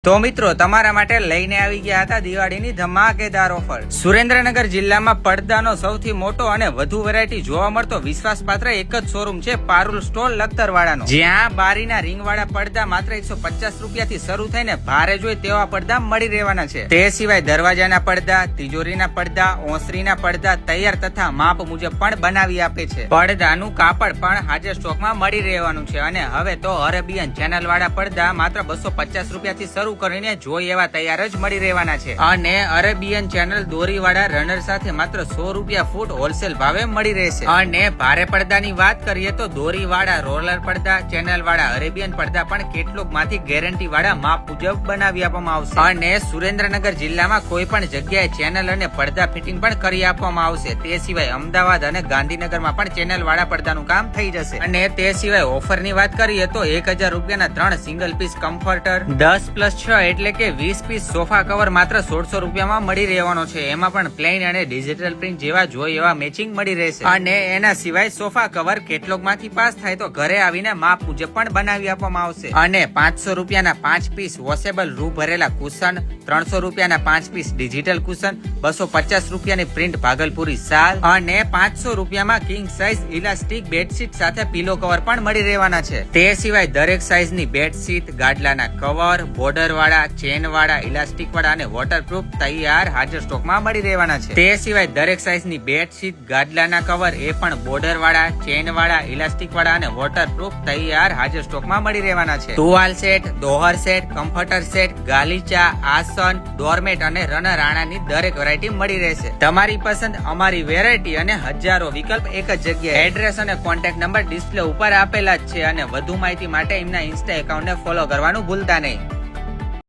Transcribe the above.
તો મિત્રો તમારા માટે લઈને આવી ગયા હતા દિવાળીની ધમાકેદાર ઓફર। સુરેન્દ્રનગર જિલ્લામાં પડદાનો સૌથી મોટો અને વધુ વેરાયટી જોવા મળતો વિશ્વાસપાત્ર એક જ શોરૂમ છે પારુલ સ્ટોર લખતરવાળાનો, જ્યાં બારીના રીંગવાળા પડદા માત્ર 150 રૂપિયાથી શરૂ થઈને ભારે જોઈ તેવા પડદા મળી રહેવાના છે। તે સિવાય દરવાજાના પડદા, તિજોરીના પડદા, ઓસરીના પડદા તૈયાર તથા માપ મુજબ પણ બનાવી આપે છે। પડદાનું કાપડ પણ હાજર સ્ટોકમાં મળી રહેવાનું છે અને હવે તો અરેબિયન ચેનલ વાળા પડદા માત્ર 250 રૂપિયાથી શરૂ કરીને જોઈ એવા તૈયાર જ મળી રહેવાના છે અને અરેબિયન ચેનલ દોરી વાળા રનર સાથે માત્ર 100 રૂપિયા ફૂટ હોલસેલ ભાવે મળી રહેશે। અને ભારે પડદાની વાત કરીએ તો દોરી વાળા રોલર પડદા, ચેનલ વાળા અરેબિયન પડદા પણ કેટલોક માંથી ગેરંટી વાળા માપ મુજબ બનાવી આપવામાં આવશે અને સુરેન્દ્રનગર જિલ્લામાં કોઈ પણ જગ્યાએ ચેનલ અને પડદા ફિટિંગ પણ કરી આપવામાં આવશે। તે સિવાય અમદાવાદ અને ગાંધીનગરમાં પણ ચેનલ વાળા પડદાનું કામ થઈ જશે। અને તે સિવાય ઓફર ની વાત કરીએ તો 1000 રૂપિયાના 3 સિંગલ પીસ કમ્ફર્ટર, 10+6 એટલે કે 20 પીસ સોફા કવર માત્ર 1600 રૂપિયામાં મળી રહેવાનો છે। એમાં પણ પ્લેન અને ડિજિટલ પ્રિન્ટ જેવા જોઈ એવા મેચિંગ મળી રહેશે અને એના સિવાય સોફા કવર કેટલોગ માંથી પાસ થાય તો ઘરે આવીને માપ મુજબ પણ બનાવી આપવામાં આવશે। અને 500 રૂપિયાના 5 પીસ વોશેબલ રૂ ભરેલા કુશન, 300 રૂપિયાના 5 પીસ ડિજિટલ કુશન, 250 રૂપિયાની પ્રિન્ટ ભાગલપુરી શાલ અને 500 રૂપિયામાં કિંગ સાઇઝ ઇલાસ્ટિક બેડશીટ સાથે પીલો કવર પણ મળી રહેવાના છે। તે સિવાય દરેક સાઇઝની બેડશીટ, ગાડલાના કવર, બોર્ડર વાળા, ચેન વાળા, ઇલાસ્ટિક વાળા અને વોટરપ્રૂફ તૈયાર હાજર સ્ટોકમાં મળી રહેવાના છે। તે સિવાય દરેક સાઇઝની બેડશીટ, ગાડલાના કવર એ પણ બોર્ડર વાળા, ચેન વાળા, ઇલાસ્ટિક વાળા અને વોટરપ્રૂફ તૈયાર હાજર સ્ટોકમાં મળી રહેવાના છે। ટુવાલ set, Dohara set, comforter set, ગાલીચા, આસન, ડોરમેટ અને રનર આણાની દરેક વેરાયટી મળી રહેશે। તમારી પસંદ, અમારી વેરાયટી અને હજારો વિકલ્પ એક જ જગ્યાએ। એડ્રેસ અને કોન્ટેક્ટ નંબર ડિસ્પ્લે ઉપર આપેલા જ છે અને વધુ માહિતી માટે એમના ઇન્સ્ટા એકાઉન્ટને ફોલો કરવાનું ભૂલતા નહીં।